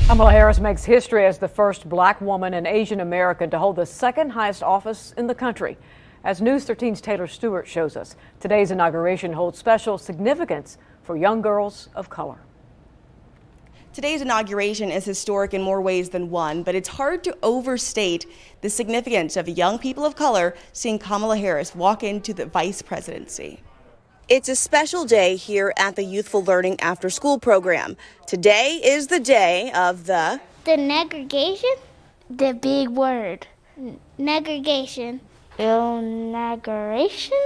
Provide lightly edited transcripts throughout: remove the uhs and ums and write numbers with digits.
Kamala Harris makes history as the first black woman and Asian American to hold the second highest office in the country. As News 13's Taylor Stewart shows us, today's inauguration holds special significance for young girls of color. Today's inauguration is historic in more ways than one, but it's hard to overstate the significance of young people of color seeing Kamala Harris walk into the vice presidency. It's a special day here at the Youthful Learning After School program. Today is the day of the inauguration, the big word, inauguration. Inauguration?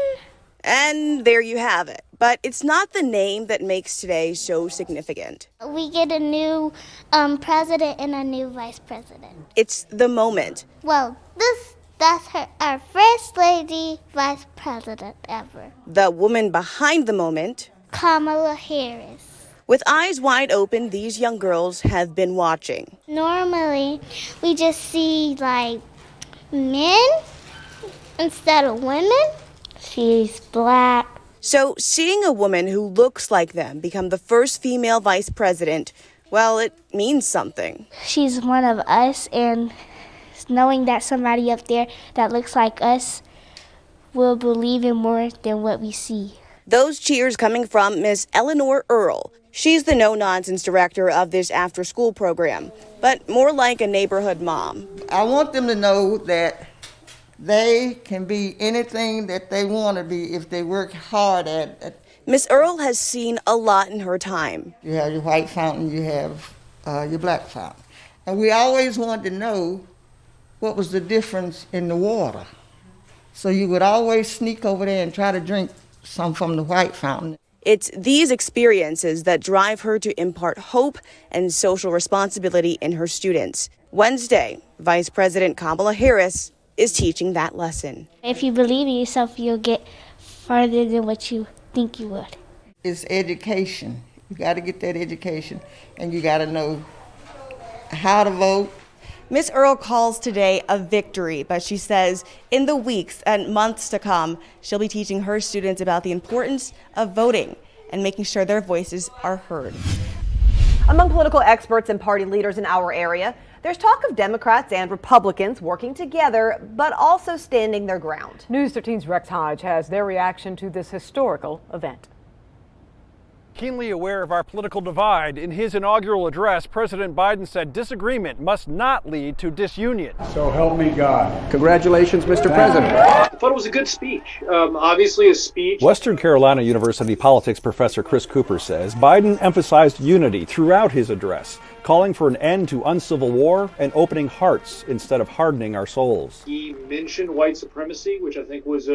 And there you have it. But it's not the name that makes today so significant. We get a new president and a new vice president. It's the moment. Well, that's our first lady vice president ever. The woman behind the moment, Kamala Harris. With eyes wide open, these young girls have been watching. Normally, we just see like men instead of women. She's black. So seeing a woman who looks like them become the first female vice president, well, it means something. She's one of us, and knowing that somebody up there that looks like us will believe in more than what we see. Those cheers coming from Miss Eleanor Earl. She's the no-nonsense director of this after-school program, but more like a neighborhood mom. I want them to know that they can be anything that they want to be if they work hard at it. Miss Earl has seen a lot in her time. You have your white fountain, you have your black fountain. And we always wanted to know what was the difference in the water. So you would always sneak over there and try to drink some from the white fountain. It's these experiences that drive her to impart hope and social responsibility in her students. Wednesday, Vice President Kamala Harris is teaching that lesson. If you believe in yourself, you'll get farther than what you think you would. It's education. You got to get that education, and you got to know how to vote. Miss Earl calls today a victory, but she says in the weeks and months to come, she'll be teaching her students about the importance of voting and making sure their voices are heard. Among political experts and party leaders in our area, there's talk of Democrats and Republicans working together, but also standing their ground. News 13's Rex Hodge has their reaction to this historical event. Keenly aware of our political divide, in his inaugural address, President Biden said disagreement must not lead to disunion. So help me God. Congratulations, Mr. President. I thought it was a good speech. Obviously a speech. Western Carolina University politics professor Chris Cooper says Biden emphasized unity throughout his address, calling for an end to uncivil war and opening hearts instead of hardening our souls. He mentioned white supremacy, which I think was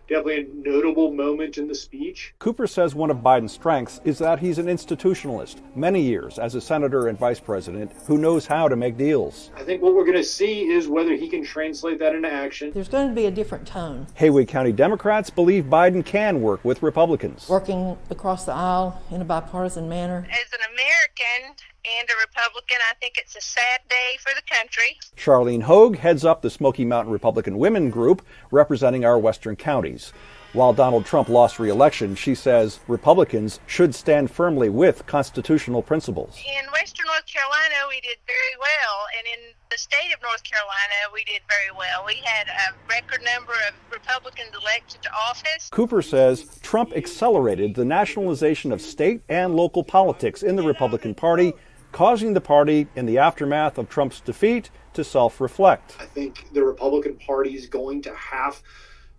definitely a notable moment in the speech. Cooper says one of Biden's strengths is that he's an institutionalist, many years as a senator and vice president who knows how to make deals. I think what we're going to see is whether he can translate that into action. There's going to be a different tone. Haywood County Democrats believe Biden can work with Republicans. Working across the aisle in a bipartisan manner. As an American and a Republican, I think it's a sad day for the country. Charlene Hogue heads up the Smoky Mountain Republican Women Group, representing our western counties. While Donald Trump lost re-election, she says Republicans should stand firmly with constitutional principles. In Western North Carolina, we did very well, and in the state of North Carolina, we did very well. We had a record number of Republicans elected to office. Cooper says Trump accelerated the nationalization of state and local politics in the Republican Party, causing the party, in the aftermath of Trump's defeat, to self-reflect. I think the Republican Party is going to have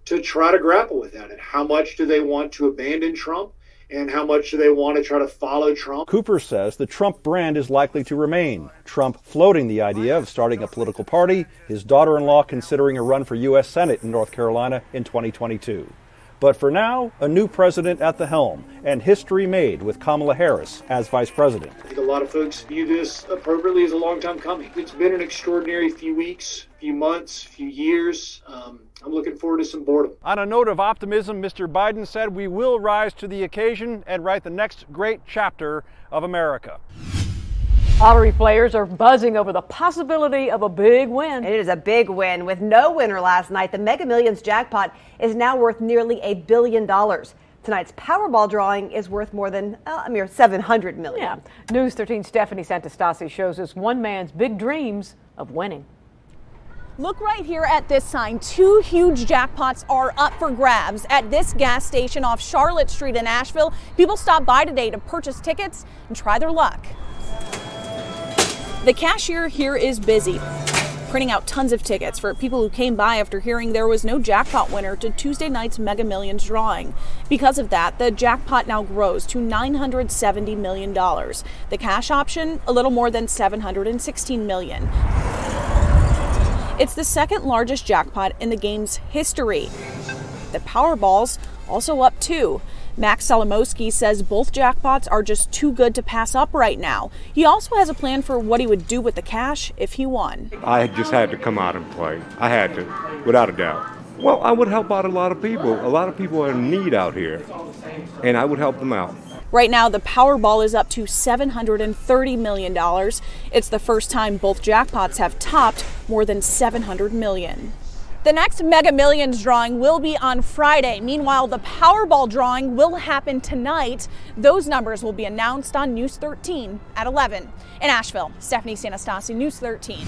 to try to grapple with that. And how much do they want to abandon Trump? And how much do they want to try to follow Trump? Cooper says the Trump brand is likely to remain. Trump floating the idea of starting a political party, his daughter-in-law considering a run for U.S. Senate in North Carolina in 2022. But for now, a new president at the helm, and history made with Kamala Harris as vice president. I think a lot of folks view this appropriately as a long time coming. It's been an extraordinary few weeks, few months, few years. I'm looking forward to some boredom. On a note of optimism, Mr. Biden said we will rise to the occasion and write the next great chapter of America. Lottery players are buzzing over the possibility of a big win. It is a big win. With no winner last night, the Mega Millions jackpot is now worth nearly $1 billion. Tonight's Powerball drawing is worth more than a mere $700 million. Yeah. News 13 Stephanie Santastasi shows us one man's big dreams of winning. Look right here at this sign. 2 huge jackpots are up for grabs at this gas station off Charlotte Street in Asheville. People stopped by today to purchase tickets and try their luck. The cashier here is busy, printing out tons of tickets for people who came by after hearing there was no jackpot winner to Tuesday night's Mega Millions drawing. Because of that, the jackpot now grows to $970 million. The cash option, a little more than $716 million. It's the second largest jackpot in the game's history. The Powerball's also up too. Max Salamowski says both jackpots are just too good to pass up right now. He also has a plan for what he would do with the cash if he won. I just had to come out and play. I had to, without a doubt. Well, I would help out a lot of people. A lot of people are in need out here, and I would help them out. Right now, the Powerball is up to $730 million. It's the first time both jackpots have topped more than $700 million. The next Mega Millions drawing will be on Friday. Meanwhile, the Powerball drawing will happen tonight. Those numbers will be announced on News 13 at 11. In Asheville, Stephanie Santastasi, News 13.